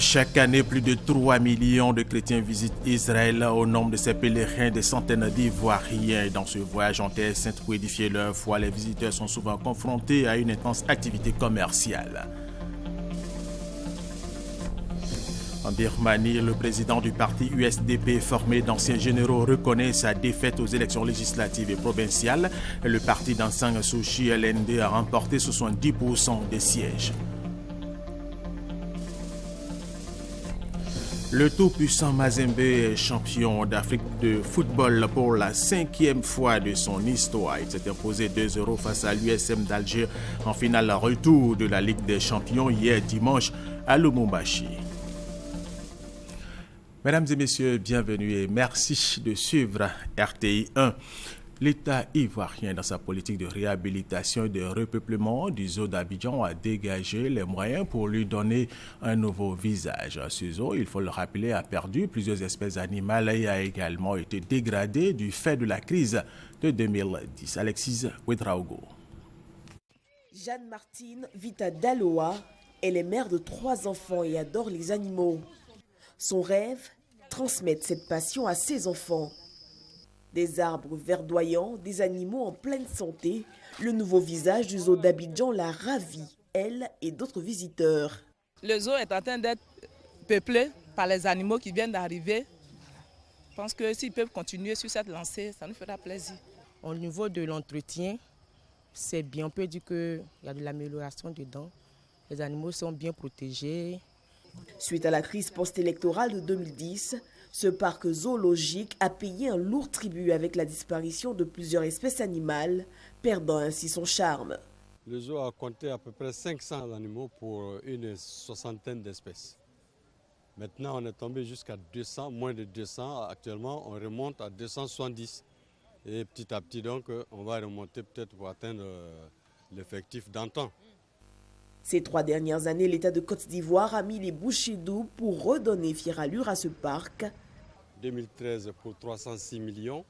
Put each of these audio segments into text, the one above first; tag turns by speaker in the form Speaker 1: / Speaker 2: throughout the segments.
Speaker 1: Chaque année, plus de 3 millions de chrétiens visitent Israël. Au nombre de ces pèlerins, des centaines d'Ivoiriens. Dans ce voyage en terre sainte pour édifier leur foi, les visiteurs sont souvent confrontés à une intense activité commerciale. En Birmanie, le président du parti USDP, formé d'anciens généraux, reconnaît sa défaite aux élections législatives et provinciales. Le parti d'Aung San Suu Kyi, LND, a remporté 70% des sièges. Le tout-puissant Mazembe est champion d'Afrique de football pour la 5e fois de son histoire. Il s'est imposé 2-0 face à l'USM d'Alger en finale retour de la Ligue des Champions hier dimanche à Lubumbashi. Mesdames et messieurs, bienvenue et merci de suivre RTI 1. L'État ivoirien, dans sa politique de réhabilitation et de repeuplement du zoo d'Abidjan, a dégagé les moyens pour lui donner un nouveau visage. Ce zoo, il faut le rappeler, a perdu plusieurs espèces animales et a également été dégradé du fait de la crise de 2010. Alexis Ouedraogo.
Speaker 2: Jeanne-Martine vit à Daloa. Elle est mère de 3 enfants et adore les animaux. Son rêve, transmettre cette passion à ses enfants. Des arbres verdoyants, des animaux en pleine santé, le nouveau visage du zoo d'Abidjan l'a ravie, elle et d'autres visiteurs.
Speaker 3: Le zoo est en train d'être peuplé par les animaux qui viennent d'arriver. Je pense que s'ils peuvent continuer sur cette lancée, ça nous fera plaisir.
Speaker 4: Au niveau de l'entretien, c'est bien. On peut dire qu'il y a de l'amélioration dedans. Les animaux sont bien protégés.
Speaker 2: Suite à la crise post-électorale de 2010, ce parc zoologique a payé un lourd tribut avec la disparition de plusieurs espèces animales, perdant ainsi son charme.
Speaker 5: Le zoo a compté à peu près 500 animaux pour une 60aine d'espèces. Maintenant, on est tombé jusqu'à 200, moins de 200. Actuellement, on remonte à 270. Et petit à petit, donc, on va remonter peut-être pour atteindre l'effectif d'antan.
Speaker 2: Ces 3 dernières années, l'État de Côte d'Ivoire a mis les bouchées doubles pour redonner fière allure à ce parc.
Speaker 5: 2013 pour 306 millions,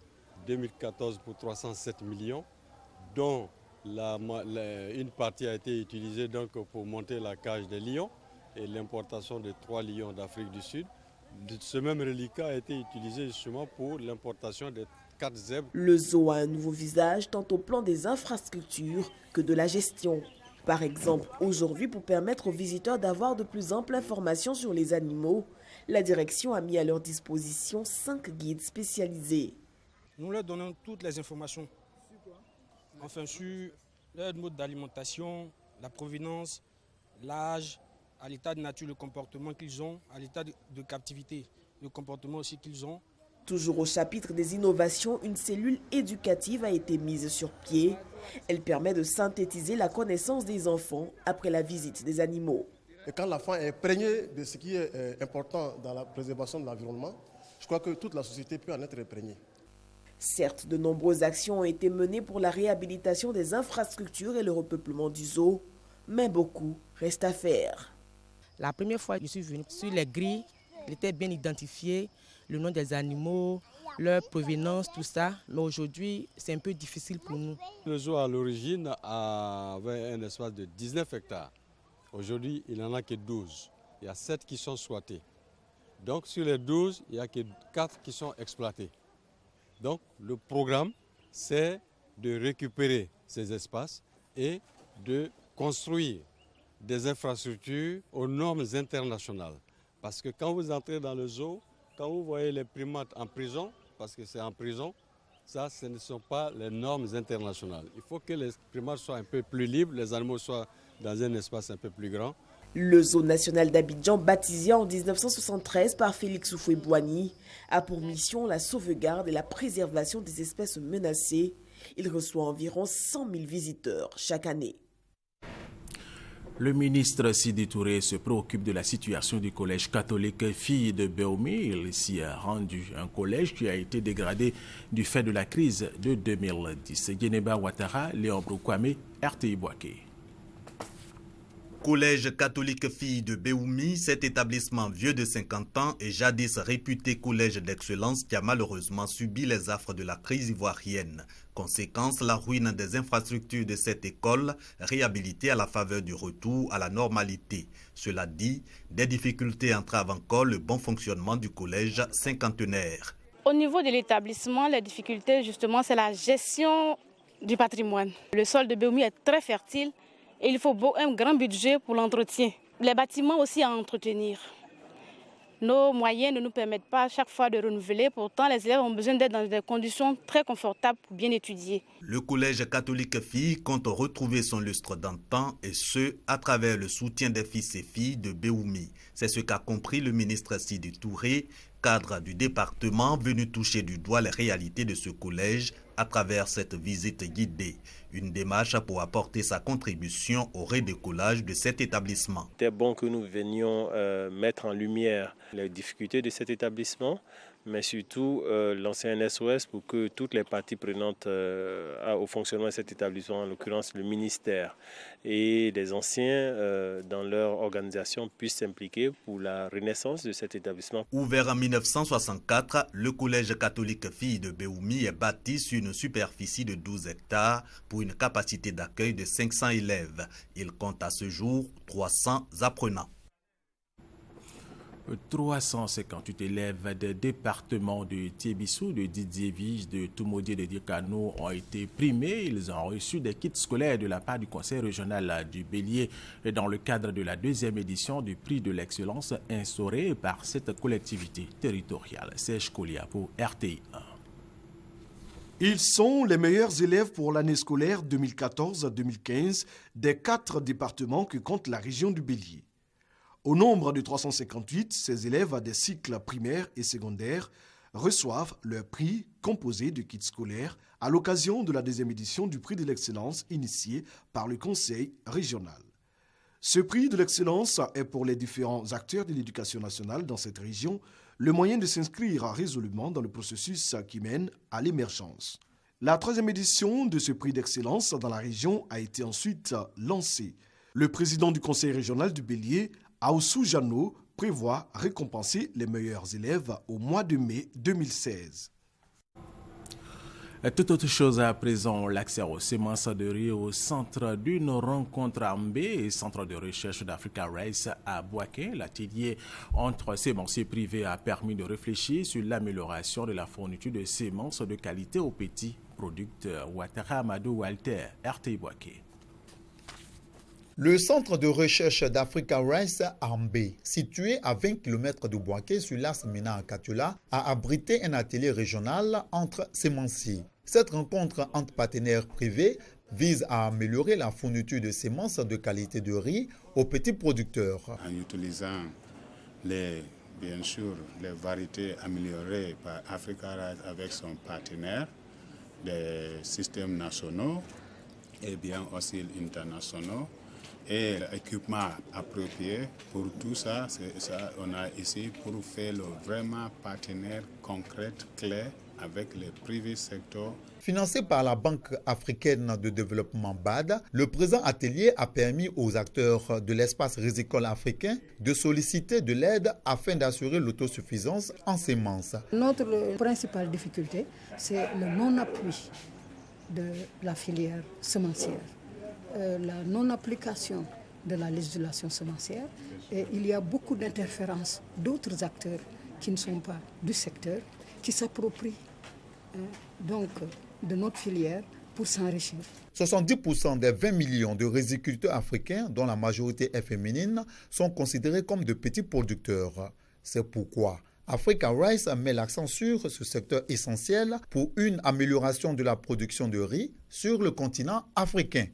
Speaker 5: 2014 pour 307 millions, dont une partie a été utilisée donc pour monter la cage des lions et l'importation de 3 lions d'Afrique du Sud. Ce même reliquat a été utilisé justement pour l'importation de 4 zèbres.
Speaker 2: Le zoo a un nouveau visage tant au plan des infrastructures que de la gestion. Par exemple, aujourd'hui, pour permettre aux visiteurs d'avoir de plus amples informations sur les animaux, la direction a mis à leur disposition 5 guides spécialisés.
Speaker 6: Nous leur donnons toutes les informations. Enfin, sur leur mode d'alimentation, la provenance, l'âge, à l'état de nature, le comportement qu'ils ont, à l'état de captivité, le comportement aussi qu'ils ont.
Speaker 2: Toujours au chapitre des innovations, une cellule éducative a été mise sur pied. Elle permet de synthétiser la connaissance des enfants après la visite des animaux.
Speaker 7: Et quand l'enfant est imprégné de ce qui est important dans la préservation de l'environnement, je crois que toute la société peut en être imprégnée.
Speaker 2: Certes, de nombreuses actions ont été menées pour la réhabilitation des infrastructures et le repeuplement du zoo, mais beaucoup reste à faire.
Speaker 4: La première fois que je suis venu sur les grilles, il était bien identifié, le nom des animaux, leur provenance, tout ça. Mais aujourd'hui, c'est un peu difficile pour nous.
Speaker 5: Le zoo à l'origine avait un espace de 19 hectares. Aujourd'hui, il n'en a que 12. Il y a 7 qui sont squattés. Donc sur les 12, il n'y a que 4 qui sont exploités. Donc le programme, c'est de récupérer ces espaces et de construire des infrastructures aux normes internationales. Parce que quand vous entrez dans le zoo, quand vous voyez les primates en prison, parce que c'est en prison, ça, ce ne sont pas les normes internationales. Il faut que les primates soient un peu plus libres, les animaux soient dans un espace un peu plus grand.
Speaker 2: Le zoo national d'Abidjan, baptisé en 1973 par Félix Houphouët-Boigny, a pour mission la sauvegarde et la préservation des espèces menacées. Il reçoit environ 100 000 visiteurs chaque année.
Speaker 1: Le ministre Sidi Touré se préoccupe de la situation du collège catholique Filles de Béoumi. Il s'y a rendu, un collège qui a été dégradé du fait de la crise de 2010. Guénéba Ouattara, Léon Broukwame, RTI Boaké.
Speaker 8: Collège catholique filles de Béoumi, cet établissement vieux de 50 ans et jadis réputé collège d'excellence qui a malheureusement subi les affres de la crise ivoirienne. Conséquence, la ruine des infrastructures de cette école, réhabilitée à la faveur du retour à la normalité. Cela dit, des difficultés entravent encore le bon fonctionnement du collège cinquantenaire.
Speaker 9: Au niveau de l'établissement, les difficultés justement, c'est la gestion du patrimoine. Le sol de Béoumi est très fertile et il faut un grand budget pour l'entretien. Les bâtiments aussi à entretenir. Nos moyens ne nous permettent pas à chaque fois de renouveler. Pourtant, les élèves ont besoin d'être dans des conditions très confortables pour bien étudier.
Speaker 8: Le collège catholique filles compte retrouver son lustre d'antan et ce, à travers le soutien des fils et filles de Béoumi. C'est ce qu'a compris le ministre Sidi Touré, cadre du département venu toucher du doigt les réalités de ce collège à travers cette visite guidée. Une démarche pour apporter sa contribution au redécollage de cet établissement.
Speaker 10: C'était bon que nous venions mettre en lumière les difficultés de cet établissement, mais surtout lancer un SOS pour que toutes les parties prenantes au fonctionnement de cet établissement, en l'occurrence le ministère et les anciens dans leur organisation puissent s'impliquer pour la renaissance de cet établissement.
Speaker 8: Ouvert en 1964, le collège catholique filles de Béoumi est bâti sur une superficie de 12 hectares pour une capacité d'accueil de 500 élèves. Il compte à ce jour 300 apprenants.
Speaker 1: 358 élèves des départements de Tiébissou, de Didiéville, de Toumodié, de Dirkano ont été primés. Ils ont reçu des kits scolaires de la part du conseil régional du Bélier dans le cadre de la deuxième édition du prix de l'excellence instauré par cette collectivité territoriale. Serge Kolia pour RTI 1.
Speaker 11: Ils sont les meilleurs élèves pour l'année scolaire 2014-2015 des 4 départements que compte la région du Bélier. Au nombre de 358, ces élèves des cycles primaires et secondaires reçoivent leur prix composé de kits scolaires à l'occasion de la deuxième édition du prix de l'excellence initié par le conseil régional. Ce prix de l'excellence est pour les différents acteurs de l'éducation nationale dans cette région le moyen de s'inscrire résolument dans le processus qui mène à l'émergence. La 3e édition de ce prix d'excellence dans la région a été ensuite lancée. Le président du conseil régional du Bélier, Aoussou Jano, prévoit récompenser les meilleurs élèves au mois de mai 2016.
Speaker 1: Toute autre chose à présent, l'accès aux semences de riz au centre d'une rencontre Ambé et centre de recherche d'Africa Rice à Bouaké. L'atelier entre sémenciers privés a permis de réfléchir sur l'amélioration de la fourniture de semences de qualité aux petits producteurs. Ouattara Amadou Walter, RTI Bouaké.
Speaker 12: Le centre de recherche d'Africa Rice à Ambé, situé à 20 km de Bouaké sur l'axe Ména-Akatiola, a abrité un atelier régional entre sémenciers. Cette rencontre entre partenaires privés vise à améliorer la fourniture de semences de qualité de riz aux petits producteurs.
Speaker 13: En utilisant bien sûr les variétés améliorées par Africa Rice avec son partenaire, des systèmes nationaux et bien aussi internationaux, et l'équipement approprié pour tout ça, on a ici pour faire le vraiment partenaire concret, clair avec les privés secteurs.
Speaker 12: Financé par la Banque africaine de développement BAD, le présent atelier a permis aux acteurs de l'espace risicole africain de solliciter de l'aide afin d'assurer l'autosuffisance en semences.
Speaker 14: Notre principale difficulté, c'est le non-appui de la filière semencière. La non-application de la législation semencière, et il y a beaucoup d'interférences d'autres acteurs qui ne sont pas du secteur, qui s'approprient donc de notre filière pour s'enrichir.
Speaker 12: 70% des 20 millions de riziculteurs africains, dont la majorité est féminine, sont considérés comme de petits producteurs. C'est pourquoi Africa Rice met l'accent sur ce secteur essentiel pour une amélioration de la production de riz sur le continent africain.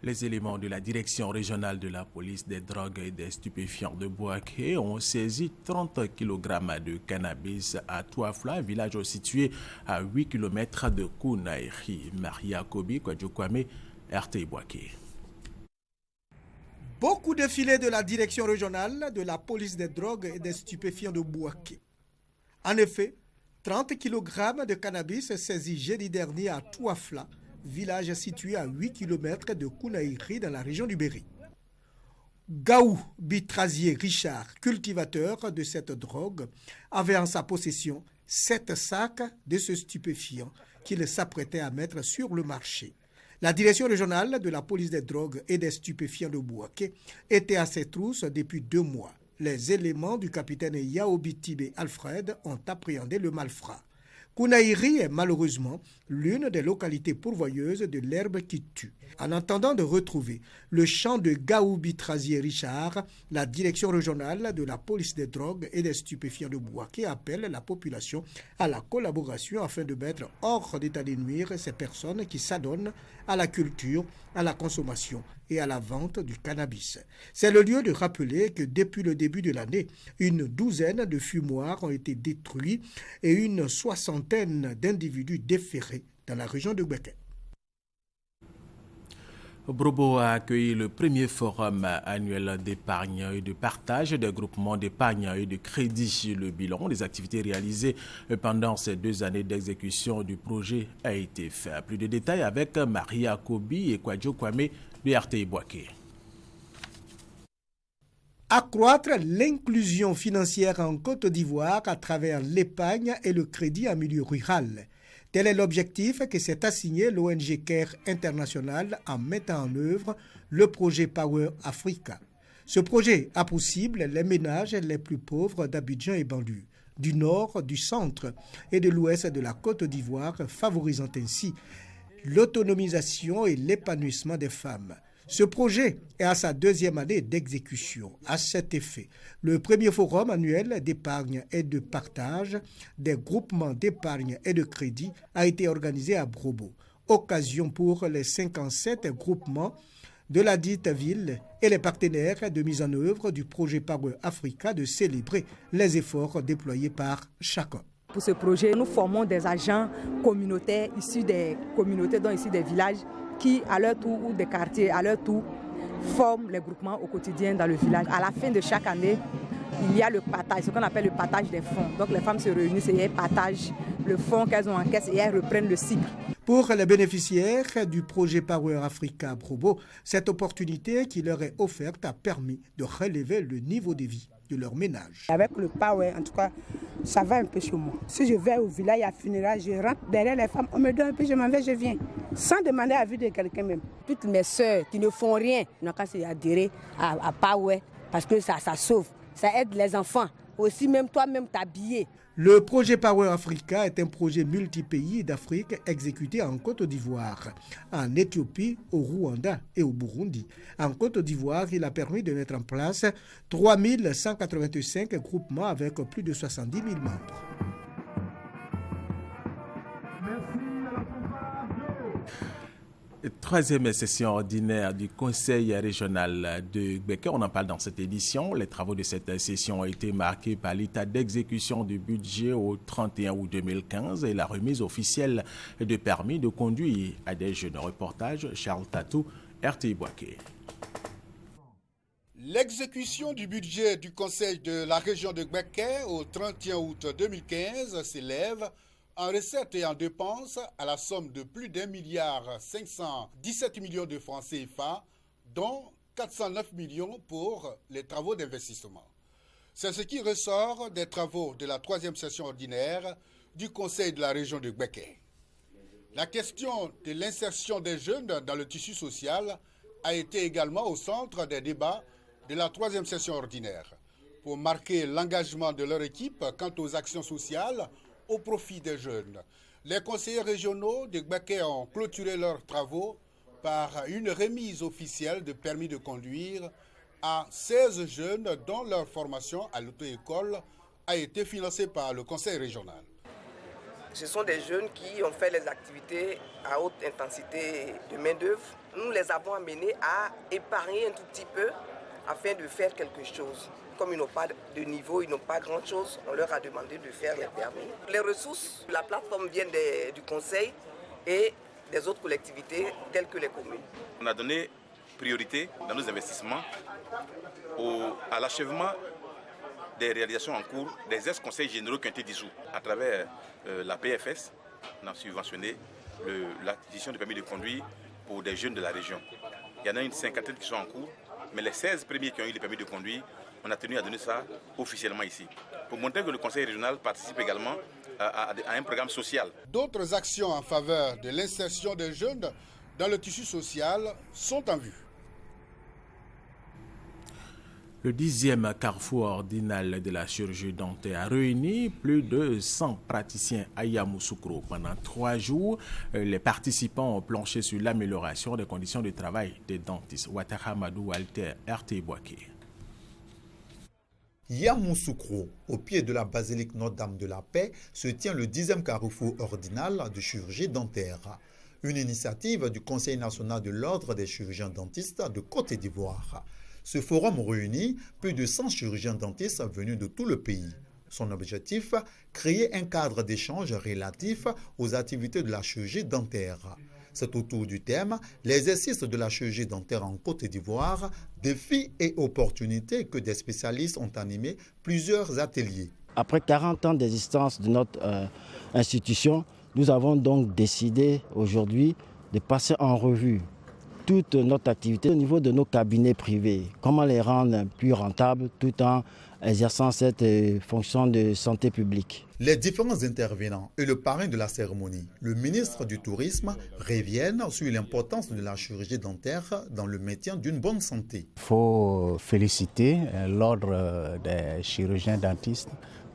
Speaker 1: Les éléments de la direction régionale de la police des drogues et des stupéfiants de Bouaké ont saisi 30 kg de cannabis à Touafla, village situé à 8 km de Kounaïri. Maria Kobi, Kwadjokwame, RTI Bouaké.
Speaker 15: Beaucoup de filets de la direction régionale de la police des drogues et des stupéfiants de Bouaké. En effet, 30 kg de cannabis saisis jeudi dernier à Touafla, village situé à 8 km de Kounaïri dans la région du Berry. Gaou Bitrazier Richard, cultivateur de cette drogue, avait en sa possession 7 sacs de ce stupéfiant qu'il s'apprêtait à mettre sur le marché. La direction régionale de la police des drogues et des stupéfiants de Bouaké était à ses trousses depuis 2 mois. Les éléments du capitaine Yaobi Tibé Alfred ont appréhendé le malfrat. Kounaïri est malheureusement l'une des localités pourvoyeuses de l'herbe qui tue. En attendant de retrouver le champ de Gaoubi Trazier Richard, la direction régionale de la police des drogues et des stupéfiants de Bouaké appelle la population à la collaboration afin de mettre hors d'état de nuire ces personnes qui s'adonnent à la culture, à la consommation et à la vente du cannabis. C'est le lieu de rappeler que depuis le début de l'année, une douzaine de fumoirs ont été détruits et une soixantaine d'individus déférés dans la région de Gbeke.
Speaker 1: Brobo a accueilli le premier forum annuel d'épargne et de partage des groupements d'épargne et de crédit. Le bilan des activités réalisées pendant ces 2 années d'exécution du projet a été fait. Plus de détails avec Maria Kobi et Kwadjo Kwame de RTI Bouaké.
Speaker 15: Accroître l'inclusion financière en Côte d'Ivoire à travers l'épargne et le crédit en milieu rural. Tel est l'objectif que s'est assigné l'ONG CARE International en mettant en œuvre le projet Power Africa. Ce projet a pour cible les ménages les plus pauvres d'Abidjan et banlieue, du nord, du centre et de l'ouest de la Côte d'Ivoire, favorisant ainsi l'autonomisation et l'épanouissement des femmes. Ce projet est à sa 2e année d'exécution. À cet effet, le premier forum annuel d'épargne et de partage des groupements d'épargne et de crédit a été organisé à Brobo. Occasion pour les 57 groupements de la dite ville et les partenaires de mise en œuvre du projet Power Africa de célébrer les efforts déployés par chacun.
Speaker 16: Pour ce projet, nous formons des agents communautaires issus des communautés, dont ici des villages, qui, à leur tour, ou des quartiers, à leur tour, forment les groupements au quotidien dans le village. À la fin de chaque année, il y a le partage, ce qu'on appelle le partage des fonds. Donc les femmes se réunissent et elles partagent le fonds qu'elles ont en caisse et elles reprennent le cycle.
Speaker 15: Pour les bénéficiaires du projet Power Africa Brobo, cette opportunité qui leur est offerte a permis de relever le niveau de vie de leur ménage.
Speaker 17: Avec le Power, en tout cas, ça va un peu chez moi. Si je vais au village à funérailles, je rentre derrière les femmes, on me donne un peu, je m'en vais, je viens. Sans demander l'avis de quelqu'un même.
Speaker 18: Toutes mes sœurs qui ne font rien n'ont qu'à s'adhérer à Power parce que ça sauve, ça aide les enfants. Aussi même toi-même t'habiller.
Speaker 15: Le projet Power Africa est un projet multi-pays d'Afrique exécuté en Côte d'Ivoire, en Éthiopie, au Rwanda et au Burundi. En Côte d'Ivoire, il a permis de mettre en place 3185 groupements avec plus de 70 000 membres.
Speaker 1: Troisième session ordinaire du Conseil régional de Gbeke. On en parle dans cette édition. Les travaux de cette session ont été marqués par l'état d'exécution du budget au 31 août 2015 et la remise officielle de permis de conduire à des jeunes. Reportage Charles Tatou, RTI Bouaké.
Speaker 19: L'exécution du budget du Conseil de la région de Gbeke au 31 août 2015 s'élève en recettes et en dépenses à la somme de plus d'1,517 milliard de francs CFA, dont 409 millions pour les travaux d'investissement. C'est ce qui ressort des travaux de la 3e session ordinaire du Conseil de la région de Gbeke. La question de l'insertion des jeunes dans le tissu social a été également au centre des débats de la 3e session ordinaire, pour marquer l'engagement de leur équipe quant aux actions sociales au profit des jeunes. Les conseillers régionaux de Gbeke ont clôturé leurs travaux par une remise officielle de permis de conduire à 16 jeunes dont leur formation à l'auto-école a été financée par le conseil régional.
Speaker 20: Ce sont des jeunes qui ont fait les activités à haute intensité de main-d'œuvre. Nous les avons amenés à épargner un tout petit peu afin de faire quelque chose. Comme ils n'ont pas de niveau, ils n'ont pas grand-chose, on leur a demandé de faire les permis. Les ressources, la plateforme vient du conseil et des autres collectivités telles que les communes.
Speaker 21: On a donné priorité dans nos investissements à l'achèvement des réalisations en cours des ex-conseils généraux qui ont été dissous. À travers la PFS, on a subventionné l'acquisition de permis de conduire pour des jeunes de la région. Il y en a une cinquantaine qui sont en cours, mais les 16 premiers qui ont eu le permis de conduire, on a tenu à donner ça officiellement ici. Pour montrer que le conseil régional participe également à un programme social.
Speaker 19: D'autres actions en faveur de l'insertion des jeunes dans le tissu social sont en vue.
Speaker 1: Le 10e carrefour ordinal de la chirurgie dentaire a réuni plus de 100 praticiens à Yamoussoukro. Pendant 3 jours, les participants ont planché sur l'amélioration des conditions de travail des dentistes. Ouattara Madou Walter, RTI Boaké.
Speaker 12: Yamoussoukro, au pied de la basilique Notre-Dame de la Paix, se tient le 10e carrefour ordinal de chirurgie dentaire. Une initiative du Conseil national de l'Ordre des chirurgiens dentistes de Côte d'Ivoire. Ce forum réunit plus de 100 chirurgiens dentistes venus de tout le pays. Son objectif, créer un cadre d'échange relatif aux activités de la chirurgie dentaire. C'est autour du thème « L'exercice de la chirurgie dentaire en Côte d'Ivoire, défis et opportunités » que des spécialistes ont animé plusieurs ateliers.
Speaker 3: Après 40 ans d'existence de notre institution, nous avons donc décidé aujourd'hui de passer en revue toute notre activité au niveau de nos cabinets privés. Comment les rendre plus rentables tout en exerçant cette fonction de santé publique.
Speaker 12: Les différents intervenants et le parrain de la cérémonie, le ministre du Tourisme, reviennent sur l'importance de la chirurgie dentaire dans le maintien d'une bonne santé.
Speaker 22: Il faut féliciter l'ordre des chirurgiens dentistes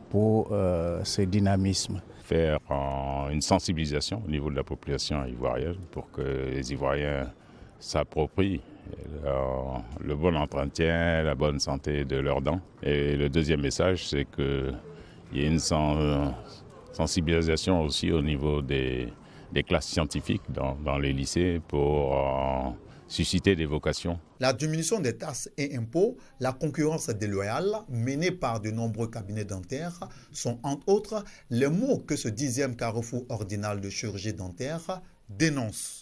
Speaker 22: pour ce dynamisme.
Speaker 23: Faire une sensibilisation au niveau de la population ivoirienne pour que les Ivoiriens s'approprient le bon entretien, la bonne santé de leurs dents. Et le deuxième message, c'est qu'il y ait une sensibilisation aussi au niveau des classes scientifiques dans les lycées pour susciter des vocations.
Speaker 12: La diminution des taxes et impôts, la concurrence déloyale menée par de nombreux cabinets dentaires sont entre autres les mots que ce 10e carrefour ordinal de chirurgie dentaire dénonce.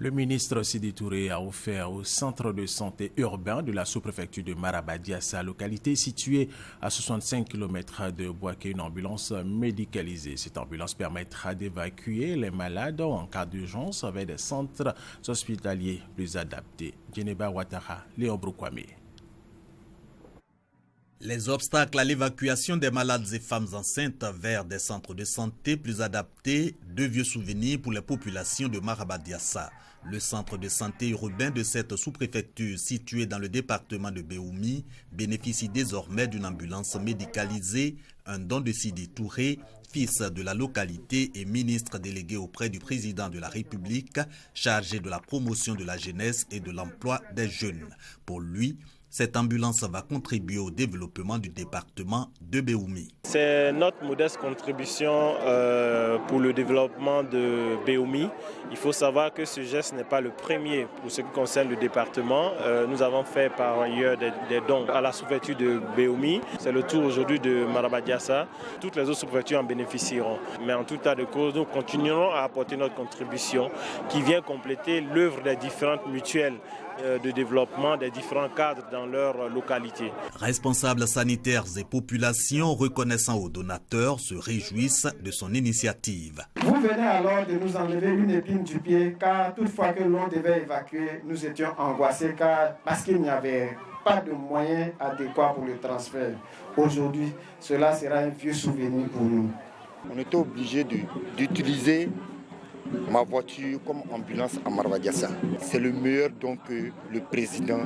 Speaker 1: Le ministre Sidi Touré a offert au centre de santé urbain de la sous-préfecture de Marabadiassa, localité située à 65 km de Boaké, une ambulance médicalisée. Cette ambulance permettra d'évacuer les malades en cas d'urgence vers des centres hospitaliers plus adaptés. Djeneba Ouattara, Léon Broukwame.
Speaker 8: Les obstacles à l'évacuation des malades et femmes enceintes vers des centres de santé plus adaptés, deux vieux souvenirs pour les populations de Marabadiassa. Le centre de santé urbain de cette sous-préfecture situé dans le département de Béoumi bénéficie désormais d'une ambulance médicalisée, un don de Sidi Touré, fils de la localité et ministre délégué auprès du président de la République, chargé de la promotion de la jeunesse et de l'emploi des jeunes. Pour lui, cette ambulance va contribuer au développement du département de Béoumi.
Speaker 10: C'est notre modeste contribution pour le développement de Béoumi. Il faut savoir que ce geste n'est pas le premier pour ce qui concerne le département. Nous avons fait par ailleurs des dons à la sous-préfecture de Béoumi. C'est le tour aujourd'hui de Marabadiassa. Toutes les autres sous-préfectures en bénéficieront. Mais en tout état de cause, nous continuerons à apporter notre contribution qui vient compléter l'œuvre des différentes mutuelles de développement des différents cadres dans leur localité.
Speaker 8: Responsables sanitaires et populations reconnaissant aux donateurs se réjouissent de son initiative.
Speaker 24: Vous venez alors de nous enlever une épine du pied car toutefois que l'on devait évacuer, nous étions angoissés parce qu'il n'y avait pas de moyens adéquats pour le transfert. Aujourd'hui, cela sera un vieux souvenir pour nous.
Speaker 25: On était obligé d'utiliser ma voiture comme ambulance à Marabadiassa. C'est le meilleur don que le président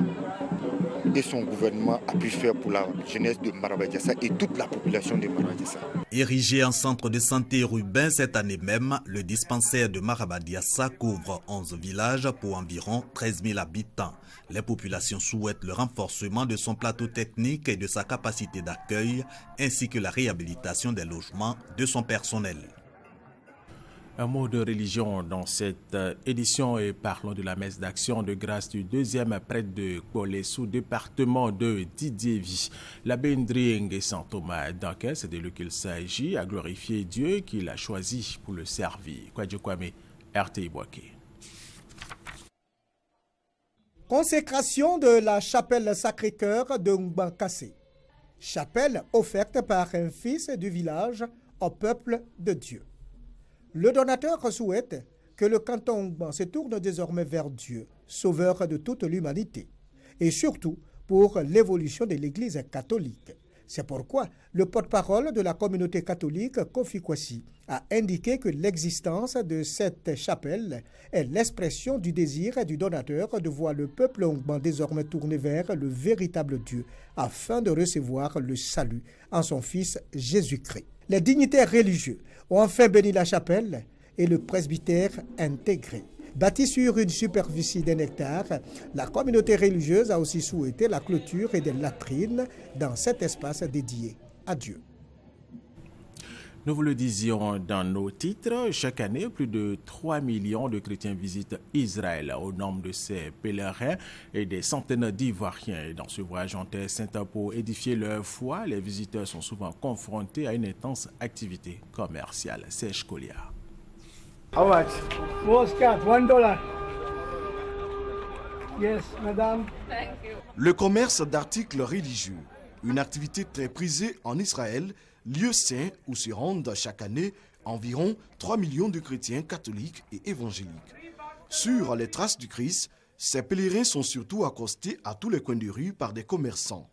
Speaker 25: et son gouvernement a pu faire pour la jeunesse de Marabadiassa et toute la population de Marabadiassa.
Speaker 8: Érigé en centre de santé urbain cette année même, le dispensaire de Marabadiassa couvre 11 villages pour environ 13 000 habitants. Les populations souhaitent le renforcement de son plateau technique et de sa capacité d'accueil, ainsi que la réhabilitation des logements de son personnel.
Speaker 1: Un mot de religion dans cette édition et parlons de la messe d'action de grâce du deuxième prêtre de Kolé sous département de Didievi. L'abbé Ndrieng Saint Thomas d'Anquet, c'est de lui qu'il s'agit, a glorifié Dieu qu'il a choisi pour le servir. Kwadjo Kwame, RTI Boaké.
Speaker 15: Consécration de la chapelle Sacré-Cœur de Ngbankassé. Chapelle offerte par un fils du village au peuple de Dieu. Le donateur souhaite que le canton Ongban se tourne désormais vers Dieu, sauveur de toute l'humanité, et surtout pour l'évolution de l'Église catholique. C'est pourquoi le porte-parole de la communauté catholique, Kofi Kwasi, a indiqué que l'existence de cette chapelle est l'expression du désir du donateur de voir le peuple ongban désormais tourné vers le véritable Dieu afin de recevoir le salut en son Fils Jésus-Christ. Les dignitaires religieux ont enfin béni la chapelle et le presbytère intégré. Bâtie sur une superficie d'un hectare, la communauté religieuse a aussi souhaité la clôture et des latrines dans cet espace dédié à Dieu.
Speaker 1: Nous vous le disions dans nos titres, chaque année, plus de 3 millions de chrétiens visitent Israël. Au nombre de ces pèlerins et des centaines d'Ivoiriens. Dans ce voyage en Terre sainte pour édifier leur foi, les visiteurs sont souvent confrontés à une intense activité commerciale. Serge Colliard.
Speaker 2: How much? Postcard, $1. Yes, madame.
Speaker 9: Thank you.
Speaker 11: Le commerce d'articles religieux, une activité très prisée en Israël, lieu saint où se rendent chaque année environ 3 millions de chrétiens catholiques et évangéliques. Sur les traces du Christ, ces pèlerins sont surtout accostés à tous les coins de rue par des commerçants.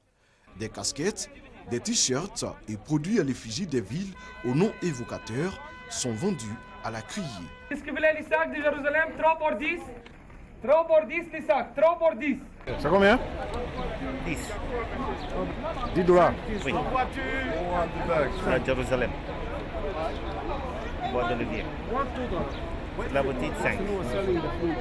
Speaker 11: Des casquettes, des t-shirts et produits à l'effigie des villes aux noms évocateurs sont vendus à la criée.
Speaker 2: Est-ce que vous voulez les sacs de Jérusalem? 3 pour 10. 3 pour 10 les sacs, 3 pour 10.
Speaker 4: C'est combien?
Speaker 2: 10.
Speaker 4: $10.
Speaker 2: Oui.
Speaker 4: À Jérusalem.
Speaker 2: Bois de levier. La boutique 5.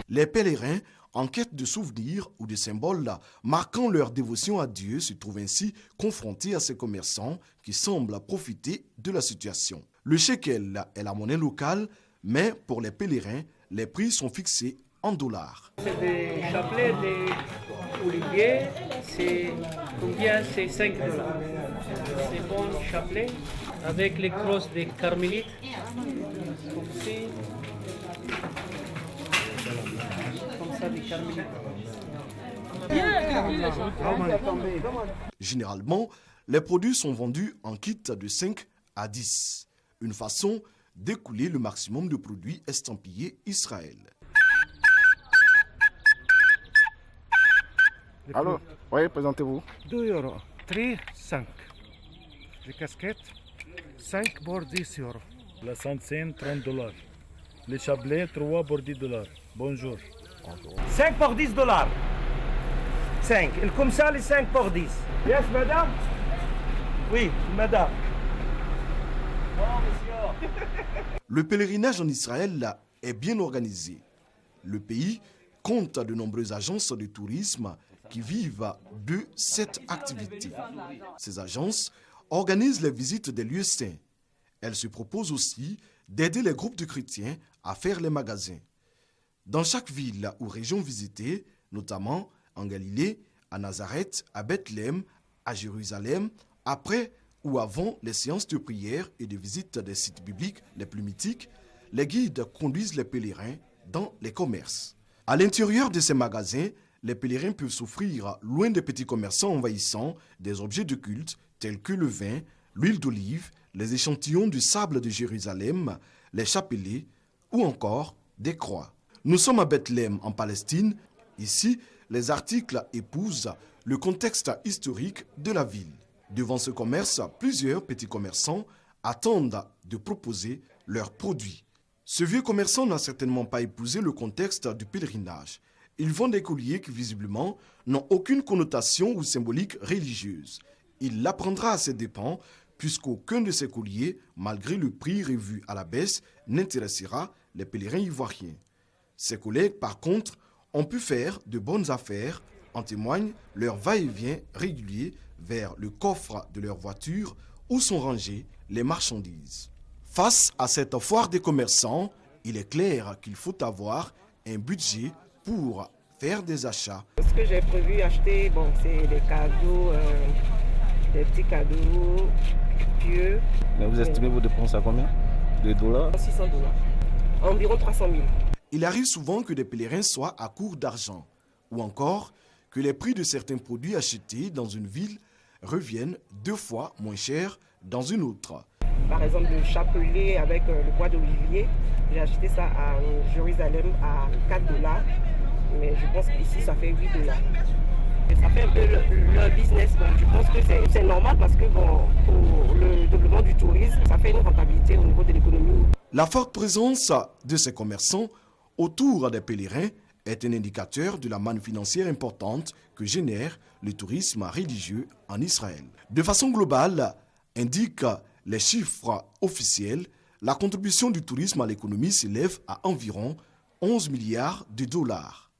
Speaker 11: Les pèlerins, en quête de souvenirs ou de symboles marquant leur dévotion à Dieu, se trouvent ainsi confrontés à ces commerçants qui semblent profiter de la situation. Le shekel est la monnaie locale, mais pour les pèlerins, les prix sont fixés en dollars.
Speaker 2: C'est des chapelets, des oliviers, c'est combien? C'est $5. C'est bon chapelet avec les crosses des carmélites. Comme ça, des carmélites.
Speaker 11: Généralement, les produits sont vendus en kit de 5 à 10. Une façon d'écouler le maximum de produits estampillés Israël.
Speaker 4: Allô? Oui, présentez-vous.
Speaker 2: 2 €. 3, 5. Les casquettes, 5 pour 10 €.
Speaker 5: La centaine, $30. Les chapelets, 3 pour $10. Bonjour.
Speaker 2: 5 pour $10. 5. Et comme ça, les 5 pour 10. Yes, madame? Oui, madame.
Speaker 11: Le pèlerinage en Israël est bien organisé. Le pays compte de nombreuses agences de tourisme qui vivent de cette activité. Ces agences organisent les visites des lieux saints. Elles se proposent aussi d'aider les groupes de chrétiens à faire les magasins. Dans chaque ville ou région visitée, notamment en Galilée, à Nazareth, à Bethléem, à Jérusalem, après ou avant les séances de prière et de visite des sites bibliques les plus mythiques, les guides conduisent les pèlerins dans les commerces. À l'intérieur de ces magasins, les pèlerins peuvent s'offrir, loin des petits commerçants envahissants, des objets de culte tels que le vin, l'huile d'olive, les échantillons du sable de Jérusalem, les chapelets ou encore des croix. Nous sommes à Bethléem, en Palestine. Ici, les articles épousent le contexte historique de la ville. Devant ce commerce, plusieurs petits commerçants attendent de proposer leurs produits. Ce vieux commerçant n'a certainement pas épousé le contexte du pèlerinage. Il vend des colliers qui, visiblement, n'ont aucune connotation ou symbolique religieuse. Il l'apprendra à ses dépens, puisqu'aucun de ces colliers, malgré le prix revu à la baisse, n'intéressera les pèlerins ivoiriens. Ses collègues, par contre, ont pu faire de bonnes affaires, en témoigne leur va-et-vient régulier vers le coffre de leur voiture où sont rangées les marchandises. Face à cette foire des commerçants, il est clair qu'il faut avoir un budget pour faire des achats.
Speaker 20: Ce que j'ai prévu acheter, c'est des cadeaux, des petits cadeaux pieux.
Speaker 3: Mais vous estimez vos dépenses à combien? $2?
Speaker 20: $600. Environ 300 000.
Speaker 11: Il arrive souvent que des pèlerins soient à court d'argent, ou encore que les prix de certains produits achetés dans une ville reviennent 2 fois moins cher dans une autre.
Speaker 20: par exemple le chapelet avec le bois d'olivier. J'ai acheté ça à Jérusalem à 4 $, mais je pense qu'ici ça fait 8 $. Ça fait un peu leur business, donc je pense que c'est normal parce que bon, pour le développement du tourisme, ça fait une rentabilité au niveau de l'économie.
Speaker 11: La forte présence de ces commerçants autour des pèlerins est un indicateur de la manne financière importante que génère le tourisme religieux en Israël. De façon globale, indiquent les chiffres officiels, la contribution du tourisme à l'économie s'élève à environ 11 milliards de dollars.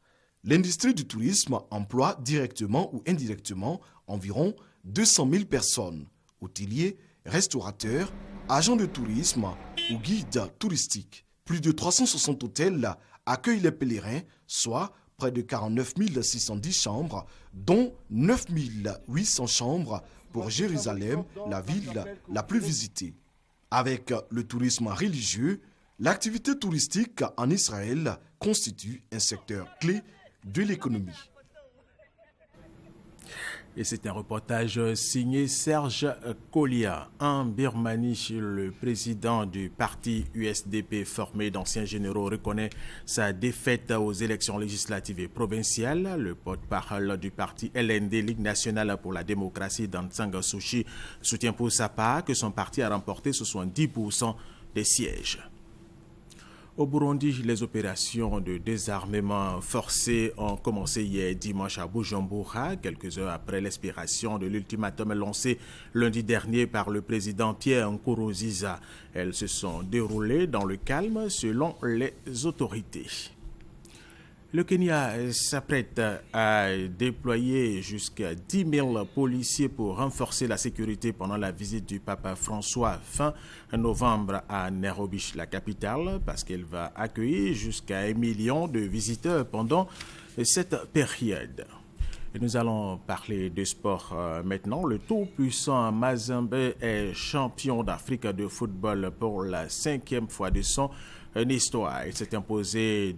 Speaker 11: L'industrie du tourisme emploie directement ou indirectement environ 200 000 personnes, hôteliers, restaurateurs, agents de tourisme ou guides touristiques. Plus de 360 hôtels accueillent les pèlerins, soit près de 49 610 chambres, dont 9 800 chambres pour Jérusalem, la ville la plus visitée. Avec le tourisme religieux, l'activité touristique en Israël constitue un secteur clé de l'économie.
Speaker 1: Et c'est un reportage signé Serge Kolia. En Birmanie, le président du parti USDP formé d'anciens généraux reconnaît sa défaite aux élections législatives et provinciales. Le porte-parole du parti LND, Ligue nationale pour la démocratie, Aung San Suu Kyi, soutient pour sa part que son parti a remporté 70% des sièges. Au Burundi, les opérations de désarmement forcé ont commencé hier dimanche à Bujumbura, quelques heures après l'expiration de l'ultimatum lancé lundi dernier par le président Pierre Nkurunziza. Elles se sont déroulées dans le calme selon les autorités. Le Kenya s'apprête à déployer jusqu'à 10 000 policiers pour renforcer la sécurité pendant la visite du pape François fin novembre à Nairobi, la capitale, parce qu'elle va accueillir jusqu'à 1 million de visiteurs pendant cette période. Et nous allons parler de sport maintenant. Le tout-puissant Mazembe est champion d'Afrique de football pour la 5e fois de son histoire. Il s'est imposé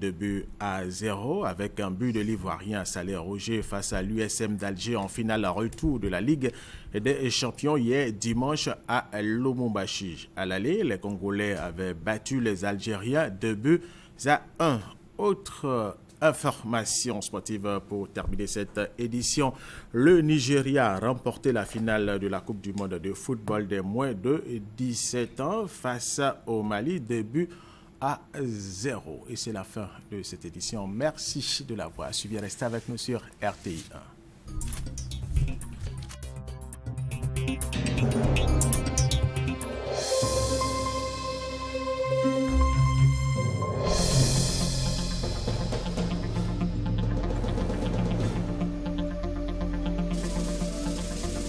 Speaker 1: 2-0 avec un but de l'Ivoirien Salé Roger face à l'USM d'Alger en finale retour de la Ligue des champions hier dimanche à Lubumbashi. À l'aller, les Congolais avaient battu les Algériens 2-1. Autre information sportive pour terminer cette édition. Le Nigeria a remporté la finale de la Coupe du monde de football des moins de 17 ans face au Mali, 2-0. Et c'est la fin de cette édition. Merci de l'avoir suivi. Restez avec nous sur RTI 1.